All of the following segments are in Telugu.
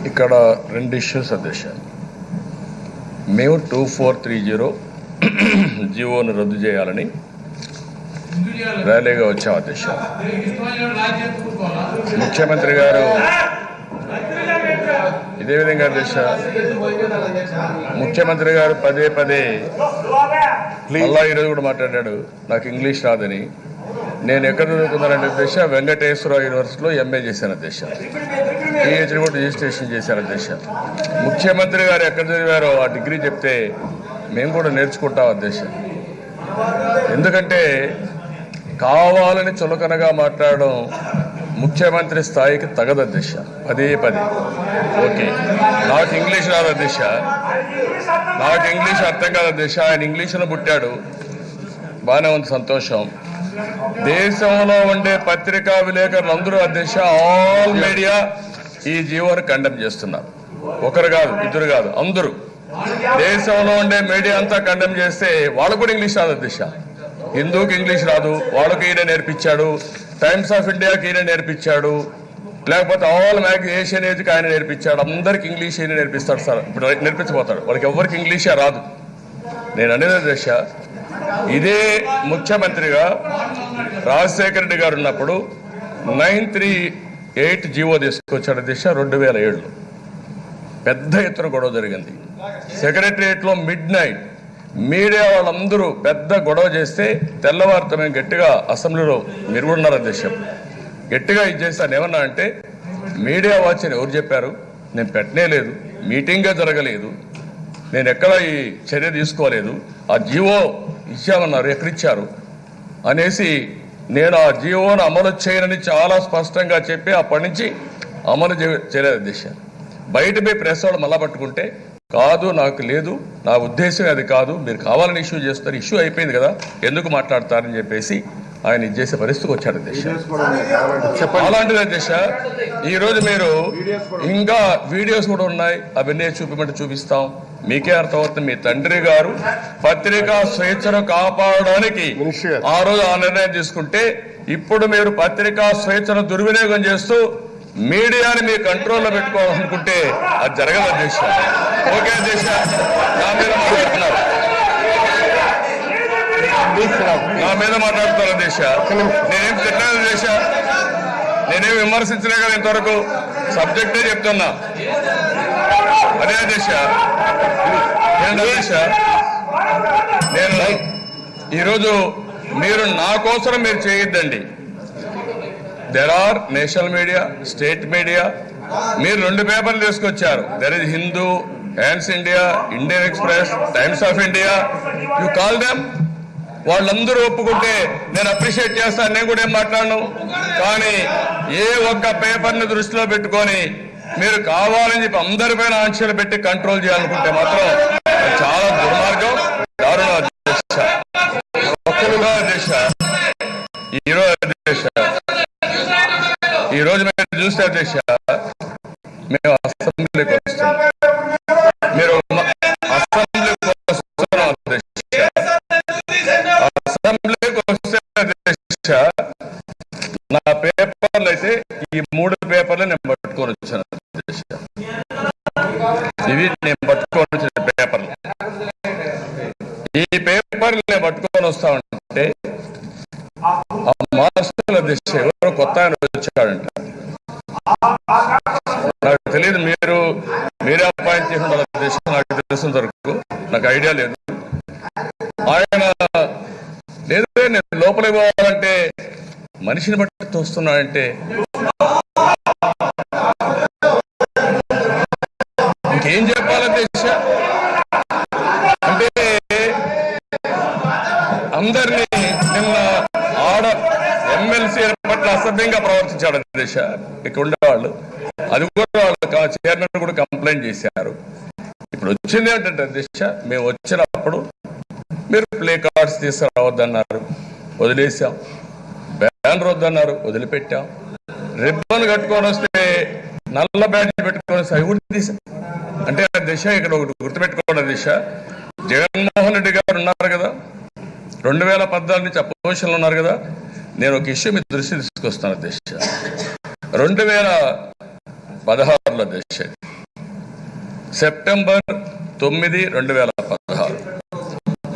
ఇక్కడ రెండు ఇష్యూస్ అధ్యక్ష. మేము 2430 జీవోను రద్దు చేయాలని ర్యాలీగా వచ్చాం అధ్యక్ష. ముఖ్యమంత్రి గారు ఇదే విధంగా అధ్యక్ష, ముఖ్యమంత్రి గారు పదే పదే మళ్ళా ఈరోజు కూడా మాట్లాడాడు నాకు ఇంగ్లీష్ రాదని. నేను ఎక్కడ చదువుకున్నానంటే అధ్యక్ష, వెంకటేశ్వర యూనివర్సిటీలో ఎంఏ చేశాను అధ్యక్ష, పిహెచ్డి కూడా రిజిస్ట్రేషన్ చేశాను అధ్యక్ష. ముఖ్యమంత్రి గారు ఎక్కడ చదివారో ఆ డిగ్రీ చెప్తే మేము కూడా నేర్చుకుంటాం అధ్యక్ష. ఎందుకంటే కావాలని చులకనగా మాట్లాడడం ముఖ్యమంత్రి స్థాయికి తగదు అధ్యక్ష. పదే పదే ఓకే నాకు ఇంగ్లీష్ రాదు అధ్యక్ష, నాకు ఇంగ్లీష్ అర్థం కాదు అధ్యక్ష. ఆయన ఇంగ్లీష్లో పుట్టాడు, బాగానే ఉంది, సంతోషం. దేశంలో ఉండే పత్రికా విలేకరులు అందరూ అధ్యక్ష, ఆల్ మీడియా ఈ జీవోని కండెమ్ చేస్తున్నారు. ఒకరు కాదు, ఇద్దరు కాదు, అందరూ. దేశంలో ఉండే మీడియా అంతా కండెమ్ చేస్తే వాళ్ళకు కూడా ఇంగ్లీష్ రాదు అధ్యక్ష. హిందూకి ఇంగ్లీష్ రాదు, వాళ్ళకి ఈయన నేర్పించాడు. టైమ్స్ ఆఫ్ ఇండియాకి ఈయన నేర్పించాడు, లేకపోతే ఆల్ ఏషియన్ ఏజ్కి ఆయన నేర్పించాడు. అందరికి ఇంగ్లీష్ ఈయన నేర్పిస్తాడు సార్, ఇప్పుడు నేర్పించబోతాడు. వాళ్ళకి ఎవరికి ఇంగ్లీషే రాదు. నేను అనేది అధ్యక్ష, ఇదే ముఖ్యమంత్రిగా రాజశేఖర రెడ్డి గారు ఉన్నప్పుడు 938 జీవో తీసుకొచ్చాడు అధ్యక్ష. 2007లో పెద్ద ఎత్తున గొడవ జరిగింది సెక్రటరియట్లో. మిడ్ నైట్ మీడియా వాళ్ళందరూ పెద్ద గొడవ చేస్తే తెల్లవారితో మేము గట్టిగా అసెంబ్లీలో, మీరు కూడా ఉన్నారు అధ్యక్ష, గట్టిగా ఇది చేస్తాను. ఏమన్నా అంటే మీడియా వాచ్ అని ఎవరు చెప్పారు? నేను పెట్టనే లేదు, మీటింగ్గా జరగలేదు, నేను ఎక్కడ ఈ చర్య తీసుకోలేదు, ఆ జీవో ఇచ్చామన్నారు, ఎక్కడిచ్చారు అనేసి నేను ఆ జీవోను అమలు చేయనని చాలా స్పష్టంగా చెప్పి అప్పటి నుంచి అమలు చేయలేదు అధ్యక్ష. బయట పోయి ప్రెస్ వాళ్ళు మళ్ళా పట్టుకుంటే కాదు, నాకు లేదు, నా ఉద్దేశం అది కాదు, మీరు కావాలని ఇష్యూ చేస్తారు, ఇష్యూ అయిపోయింది కదా, ఎందుకు మాట్లాడతారని చెప్పేసి ఆయన ఇది చేసే పరిస్థితికి వచ్చాడు అధ్యక్ష. అలాంటిది అధ్యక్ష, ఈరోజు మీరు ఇంకా వీడియోస్ కూడా ఉన్నాయి, అవన్నీ చూపిమంటే చూపిస్తాం, మీకే అర్థమవుతుంది. మీ తండ్రి గారు పత్రికా స్వేచ్ఛను కాపాడడానికి ఆ రోజు ఆ నిర్ణయం తీసుకుంటే, ఇప్పుడు మీరు పత్రికా స్వేచ్ఛను దుర్వినియోగం చేస్తూ మీడియాని మీ కంట్రోల్లో పెట్టుకోవాలనుకుంటే అది జరగదు అధ్యక్ష. ఓకే అధ్యక్ష, నా మీద మాట్లాడుతున్నారు, నా మీద మాట్లాడుతున్నారు అధ్యక్ష. నేనేం తిట్టలేదు అధ్యక్ష, నేనేం విమర్శించలే కదా ఇంతవరకు, సబ్జెక్టే చెప్తున్నా. అదే అధ్యక్ష, నేను ఈరోజు మీరు నా కోసం మీరు చేయొద్దండి. There are national media, state media. మీరు 2 పేపర్లు తీసుకొచ్చారు, there is Hindu, Hans India, Indian Express, Times of India. You call them. వాళ్ళందరూ ఒప్పుకుంటే నేను అప్రిషియేట్ చేస్తాను, నేను కూడా ఏం మాట్లాడను. కానీ ఏ ఒక్క పేపర్ని దృష్టిలో పెట్టుకొని మీరు కావాలని చెప్పి అందరిపైన ఆంక్షలు పెట్టి కంట్రోల్ చేయాలనుకుంటే మాత్రం చాలా దుర్మార్గం, దారుణం అధ్యక్ష. ఈ రోజు మీరు చూస్తే అధ్యక్ష, మేము అసెంబ్లీకి వస్తున్నాం, మీరు అసెంబ్లీకి వస్తున్నాం అధ్యక్ష. అసెంబ్లీకి వస్తే అధ్యక్ష, నా పేపర్లు అయితే ఈ 3 పేపర్లు నేను పట్టుకొని వచ్చాను అధ్యక్ష. ఇవి నేను పట్టుకొని వచ్చిన పేపర్లు. ఈ పేపర్లు నేను పట్టుకొని వస్తా ఉంటే ఆ మాస్టర్ల అధ్యక్ష ఎవరో కొత్త ఆయన వచ్చాడంట, నాకు తెలియదు, మీరే అపాయింట్ చేసిన వాళ్ళ అధ్యక్ష, నాకు తెలిసిన వరకు నాకు ఐడియా లేదు. ఆయన లేదు నేను లోపలికి పోవాలంటే మనిషిని బట్టి తోస్తున్నాడంటే ఇంకేం చెప్పాలి అధ్యక్ష? అంటే అందరినీ నిన్న ఎమ్మెల్సీ పట్ల అసభ్యంగా ప్రవర్తించాడు అధ్యక్ష. ఇక్కడ ఉండేవాళ్ళు అది కూడా వాళ్ళ చైర్మన్ కూడా కంప్లైంట్ చేశారు. ఇప్పుడు వచ్చింది ఏంటంటే అధ్యక్ష, మేము వచ్చినప్పుడు మీరు ప్లే కార్డ్స్ తీసుకురావద్దన్నారు, వదిలేసాం. బ్యానర్ వద్దన్నారు, వదిలిపెట్టాం. రిబ్బన్ కట్టుకొని వస్తే నల్ల బ్యాడ్జ్ పెట్టుకొని వస్తే అవి కూడా తీసాం. అంటే దిశ ఇక్కడ ఒకటి గుర్తుపెట్టుకోండి దిశ, జగన్మోహన్ రెడ్డి గారు ఉన్నారు కదా, 2014 నుంచి అపోజిషన్లో ఉన్నారు కదా. నేను ఒక ఇష్యూ మీ దృష్టి తీసుకొస్తాను దిశ. 16లో అధ్యక్ష, సెప్టెంబర్ 9, 2016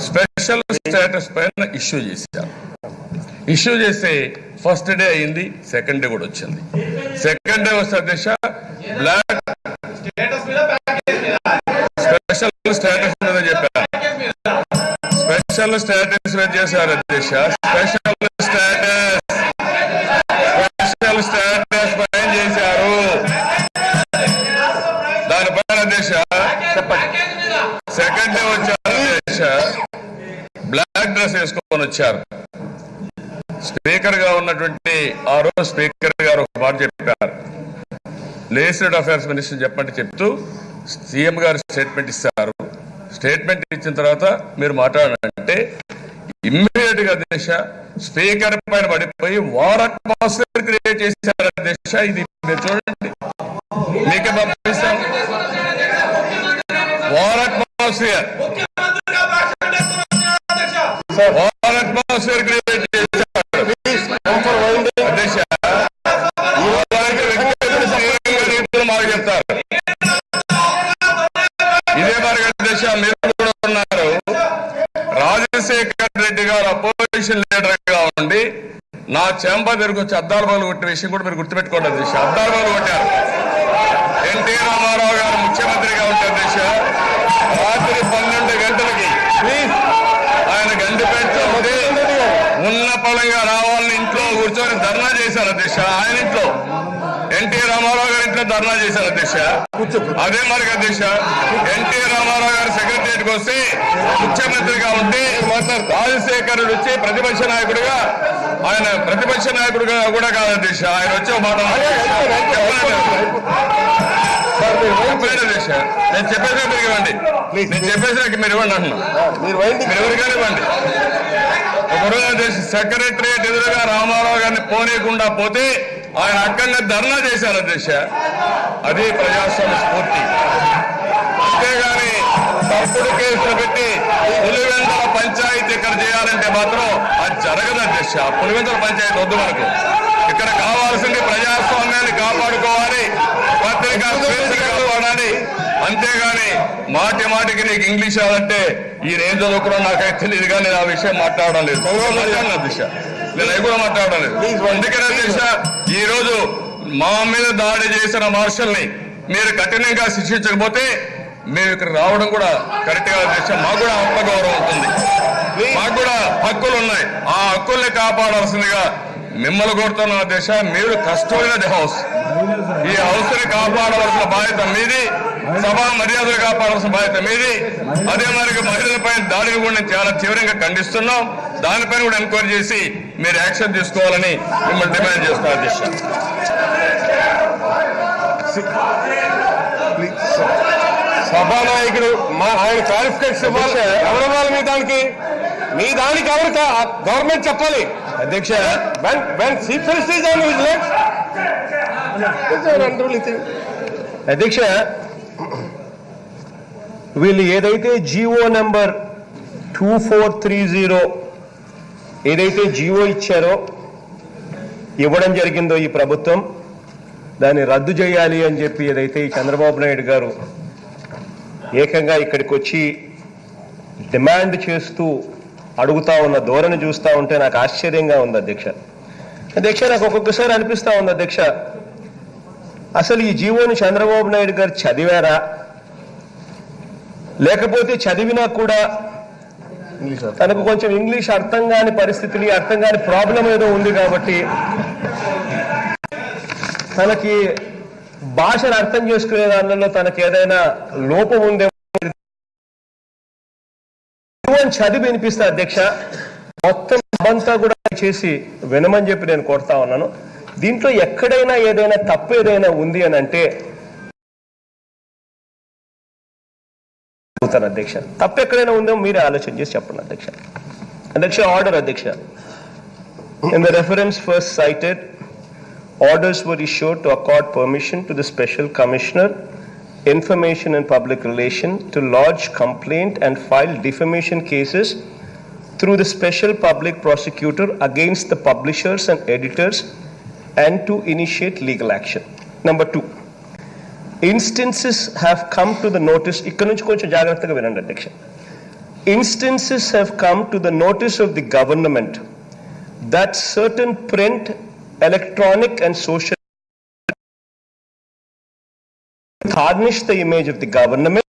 స్పెషల్ స్టేటస్ పైన ఇష్యూ చేశారు. ఇష్యూ చేస్తే ఫస్ట్ డే అయింది, సెకండ్ డే కూడా వచ్చింది. సెకండ్ డే వస్తే అధ్యక్ష బ్లాక్ స్పెషల్ స్టేటస్ మీద చెప్పారు. స్పెషల్ స్టేటస్ మీద చేశారు అధ్యక్ష. స్పెషల్ స్టేటస్ పైన చేశారు. దానిపైన అధ్యక్ష సెకండ్ డే వచ్చారు అధ్యక్ష, బ్లాక్ డ్రెస్ వేసుకొని వచ్చారు. స్పీకర్ గా ఉన్నటువంటి ఆ రోజు స్పీకర్ గారు ఒక మాట చెప్పారు, లెజిస్లేటివ్ అఫైర్స్ మినిస్టర్ చెప్పండి చెప్తూ సీఎం గారు స్టేట్మెంట్ ఇస్తారు. స్టేట్మెంట్ ఇచ్చిన తర్వాత మీరు మాట్లాడాలంటే ఇమ్మీడియట్ గా అధ్యక్ష స్పీకర్ పైన పడిపోయి వార్ అట్మాస్ఫియర్ క్రియేట్ చేశారు అధ్యక్ష. ఇది మీరు చూడండి, మీకే పంపిస్తాం. వార్ అట్మాస్ఫియర్ క్రియేట్ చేశారు అధ్యక్ష. మాకు చెప్తారు ఇదే మరి అధ్యక్ష. మీరు కూడా ఉన్నారు, రాజశేఖర్ రెడ్డి గారు అపోజిషన్ లీడర్ గా ఉండి నా చెంప తిరిగి వచ్చి అద్దాల బాలు కొట్టిన విషయం కూడా మీరు గుర్తుపెట్టుకోండి అధ్యక్ష. అద్దాల బాలు కొట్టారు. ఎన్టీ రామారావు గారు ముఖ్యమంత్రిగా ఉంటే అధ్యక్ష రాత్రి 12 గంటలకి ఆయన గండిపేట ఉండి ఉన్న పలంగా రావాలని ఇంట్లో కూర్చొని ధర్నా చేశారు అధ్యక్ష. ఆయన ఇంట్లో ఎన్టీ రామారావు గారి ఇంట్లో ధర్నా చేశారు అధ్యక్ష. అదే మరి అధ్యక్ష, ఎన్టీ రామారావు గారు సెక్రటరియట్కి వస్తే ముఖ్యమంత్రిగా ఉంటే రాజశేఖర్ వచ్చి ప్రతిపక్ష నాయకుడిగా, ఆయన ప్రతిపక్ష నాయకుడిగా కూడా కాదు అధ్యక్ష, ఆయన వచ్చే మాట అధ్యక్ష. నేను చెప్పేసా మీరు ఇవ్వండి, నేను చెప్పేసాక మీరు ఇవ్వండి అంటున్నా. మీరు ఎవరికైనా ఇవ్వండి. ఒకరోజు అధ్యక్ష సెక్రటరియట్ ఎదురుగా రామారావు గారిని పోనీయకుండా పోతే ఆయన అక్కడనే ధర్నా చేశారు అధ్యక్ష. అది ప్రజాస్వామ్య స్ఫూర్తి. అంతేగాని తప్పుడు కేసులు పెట్టి పులివెందుల పంచాయతీ ఇక్కడ చేయాలంటే మాత్రం అది జరగదు అధ్యక్ష. పులివెందుల పంచాయతీ వద్దు మనకు. ఇక్కడ కావాల్సింది ప్రజాస్వామ్యాన్ని కాపాడుకోవాలి, పత్రికా స్వేచ్ఛను కాపాడాలి. అంతేగాని మాటి మాటికి నీకు ఇంగ్లీష్ అవ్వాలంటే ఈయన ఏం చదువుకున్నా నాకైతే తెలియదు, కానీ నేను ఆ విషయం మాట్లాడడం లేదు అధ్యక్ష. నేను అవి కూడా మాట్లాడడం లేదు. అందుకనే అధ్యక్ష ఈ రోజు మా మీద దాడి చేసిన మార్షల్ని మీరు కఠినంగా శిక్షించకపోతే మేము ఇక్కడ రావడం కూడా కరెక్ట్ గా అధ్యక్ష. మాకు కూడా ఆత్మగౌరవం ఉంటుంది, మాకు కూడా హక్కులు ఉన్నాయి. ఆ హక్కుల్ని కాపాడాల్సిందిగా మిమ్మల్ని కోరుతున్న అధ్యక్ష. మీరు కష్టమైన హౌస్, ఈ హౌస్ ని కాపాడవలసిన బాధ్యత మీది, సభా మర్యాదలు కాపాడాల్సిన బాధ్యత మీది. అదే మరి మహిళలపై దాడిని కూడా నేను చాలా తీవ్రంగా ఖండిస్తున్నాం. దానిపైన కూడా ఎంక్వైరీ చేసి మీరు యాక్షన్ తీసుకోవాలని మిమ్మల్ని డిమాండ్ చేస్తున్నారు అధ్యక్ష. సభానాయకుడు ఆయన క్లారిఫికేషన్ ఇవ్వాలి. ఎవరి మీ దానికి ఎవరు గవర్నమెంట్ చెప్పాలి అధ్యక్ష. అధ్యక్ష వీళ్ళు ఏదైతే జిఓ నెంబర్ 2430 ఏదైతే జిఓ ఇచ్చారో, ఇవ్వడం జరిగిందో ఈ ప్రభుత్వం, దాన్ని రద్దు చేయాలి అని చెప్పి ఏదైతే ఈ చంద్రబాబు నాయుడు గారు ఏకంగా ఇక్కడికి వచ్చి డిమాండ్ చేస్తూ అడుగుతా ఉన్న ధోరణి చూస్తూ ఉంటే నాకు ఆశ్చర్యంగా ఉంది అధ్యక్ష. అధ్యక్ష నాకు ఒక్కొక్కసారి అనిపిస్తా ఉంది అధ్యక్ష, అసలు ఈ జీవోని చంద్రబాబు నాయుడు గారు చదివారా, లేకపోతే చదివినా కూడా తనకు కొంచెం ఇంగ్లీష్ అర్థం కాని పరిస్థితిని, అర్థం కాని ప్రాబ్లం ఏదో ఉంది కాబట్టి తనకి భాషను అర్థం చేసుకునే దానిలో తనకి ఏదైనా లోపం ఉందేమో చదివి వినిపిస్తా అధ్యక్ష. మొత్తం అంతా కూడా చేసి వినమని చెప్పి నేను కోరుతా ఉన్నాను. దీంట్లో ఎక్కడైనా ఏదైనా తప్పు ఏదైనా ఉంది అని అంటే అధ్యక్ష, తప్పు ఎక్కడైనా ఉందో మీరే ఆలోచన చేసి చెప్పండి అధ్యక్ష. అధ్యక్ష ఆర్డర్ అధ్యక్ష. In the reference first cited, orders were issued to accord permission to the Special Commissioner, Information and Public Relations to lodge complaint and file defamation cases through the Special Public Prosecutor against the publishers and editors and to initiate legal action. Number 2, instances have come to the notice, ఇక్కడ నుంచి కొంచెం జాగ్రత్తగా వినండి అధ్యక్ష. Instances have come to the notice of the government that certain print, electronic and social tarnish the image of the government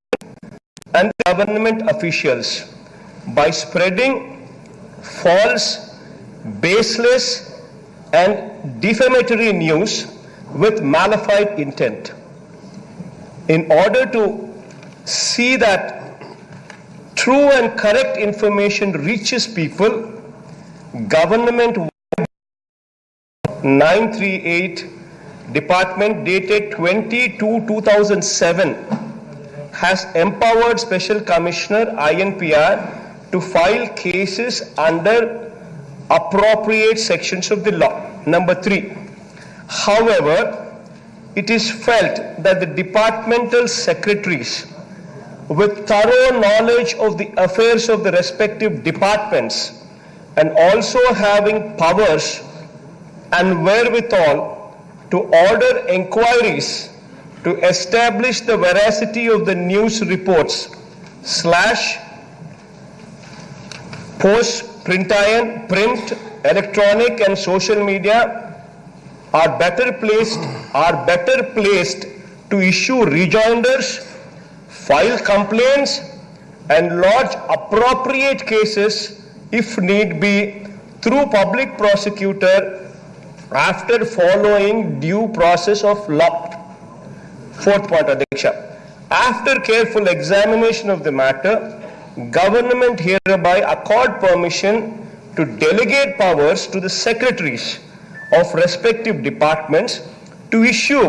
and government officials by spreading false, baseless and defamatory news with malified intent. In order to see that true and correct information reaches people, Government 938 Department dated 20/2/2007 has empowered Special Commissioner INPR to file cases under appropriate sections of the law. Number 3. However, it is felt that the departmental secretaries with thorough knowledge of the affairs of the respective departments and also having powers and wherewithal to order inquiries to establish the veracity of the news reports / post, print, electronic and social media are better placed to issue rejoinders, file complaints and lodge appropriate cases if need be through public prosecutor after following due process of law. Fourth point, Adhiksha. After careful examination of the matter, government hereby accord permission to delegate powers to the secretaries of respective departments to issue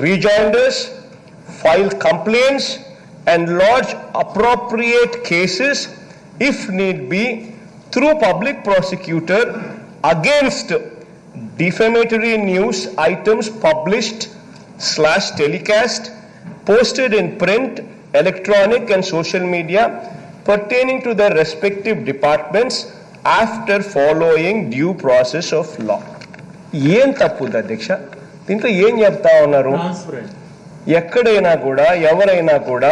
rejoinders, file complaints and lodge appropriate cases if need be through public prosecutor against defamatory news items published / telecast, posted in print, electronic and social media pertaining to their respective departments after following due process of law. ఏం తప్పుంది అధ్యక్ష? దీంట్లో ఏం చెప్తా ఉన్నారు? ఎక్కడైనా కూడా ఎవరైనా కూడా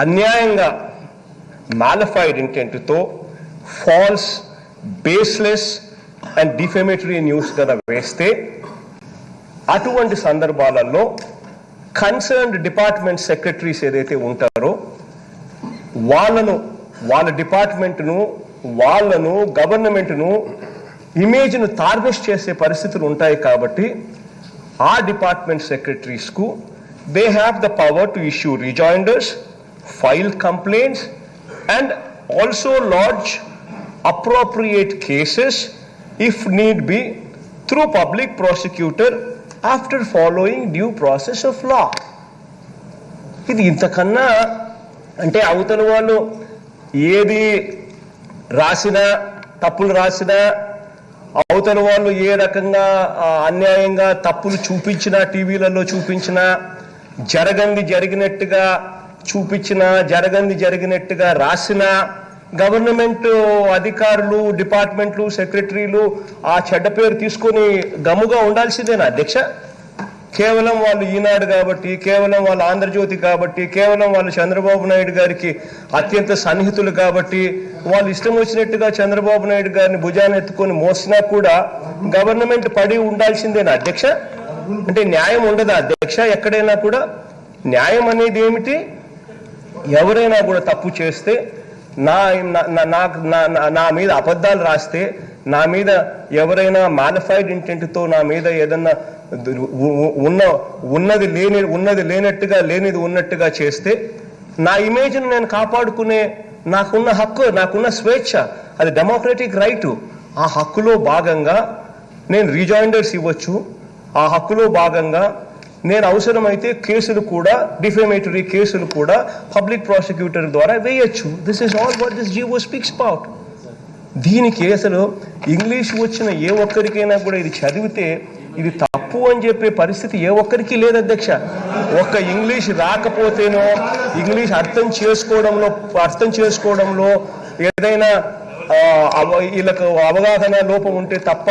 అన్యాయంగా మాలిఫైడ్ ఇంటెంట్తో false, baseless and defamatory news కనుక వేస్తే అటువంటి సందర్భాలలో కన్సర్న్డ్ డిపార్ట్మెంట్ సెక్రటరీస్ ఏదైతే ఉంటారో వాళ్ళ డిపార్ట్మెంట్ను, గవర్నమెంట్ను ఇమేజ్ను టార్నిష్ చేసే పరిస్థితులు ఉంటాయి. కాబట్టి ఆ డిపార్ట్మెంట్ సెక్రటరీస్కు they have the power to issue rejoinders, file complaints and also lodge appropriate cases if need be through public prosecutor after following due process of law. ఇది ఇంతకన్నా అంటే అవతల వాళ్ళు ఏది రాసినా, తప్పులు రాసినా, అవతల వాళ్ళు ఏ రకంగా అన్యాయంగా తప్పులు చూపించినా, టీవీలలో చూపించినా, జరిగినట్టుగా చూపించినా, జరిగినట్టుగా రాసినా, గవర్నమెంట్ అధికారులు, డిపార్ట్మెంట్లు, సెక్రటరీలు ఆ చెడ్డ పేరు తీసుకొని గమ్ముగా ఉండాల్సిందేనా అధ్యక్ష? కేవలం వాళ్ళు ఈనాడు కాబట్టి, కేవలం వాళ్ళు ఆంధ్రజ్యోతి కాబట్టి, కేవలం వాళ్ళు చంద్రబాబు నాయుడు గారికి అత్యంత సన్నిహితులు కాబట్టి వాళ్ళు ఇష్టం వచ్చినట్టుగా చంద్రబాబు నాయుడు గారిని భుజాన్ని ఎత్తుకొని మోసినా కూడా గవర్నమెంట్ పడి ఉండాల్సిందేనా అధ్యక్ష? అంటే న్యాయం ఉండదా అధ్యక్ష? ఎక్కడైనా కూడా న్యాయం అనేది ఏమిటి? ఎవరైనా కూడా తప్పు చేస్తే, నా మీద అబద్ధాలు రాస్తే, నా మీద ఎవరైనా మాలిఫైడ్ ఇంటెంట్తో నా మీద ఏదన్నా ఉన్నది లేనట్టుగా, లేనిది ఉన్నట్టుగా చేస్తే నా ఇమేజ్ను నేను కాపాడుకునే నాకున్న హక్కు, నాకున్న స్వేచ్ఛ, అది డెమోక్రటిక్ రైటు. ఆ హక్కులో భాగంగా నేను రీజాయిండర్స్ ఇవ్వచ్చు. ఆ హక్కులో భాగంగా నేను అవసరమైతే కేసులు కూడా, డిఫేమేటరీ కేసులు కూడా పబ్లిక్ ప్రాసిక్యూటర్ ద్వారా వేయచ్చు. This is all what this GO speaks about. దీనికి అసలు ఇంగ్లీష్ వచ్చిన ఏ ఒక్కరికైనా కూడా ఇది చదివితే ఇది తప్పు అని చెప్పే పరిస్థితి ఏ ఒక్కరికి లేదు అధ్యక్ష. ఒక్క ఇంగ్లీష్ రాకపోతేనో, ఇంగ్లీష్ అర్థం చేసుకోవడంలో ఏదైనా వీళ్ళకు అవగాహన లోపం ఉంటే తప్ప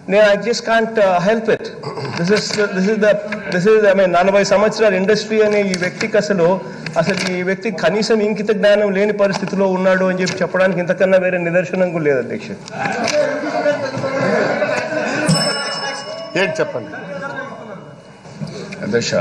నేను I just can't help it. This is I mean 40 సంవత్సరాల ఇండస్ట్రీ అనే ఈ వ్యక్తికి అసలు ఈ వ్యక్తి కనీసం ఇంకిత జ్ఞానం లేని పరిస్థితిలో ఉన్నాడు అని చెప్పడానికి ఇంతకన్నా వేరే నిదర్శనం కూడా లేదు అధ్యక్ష. ఏంటి చెప్పండి అధ్యక్ష.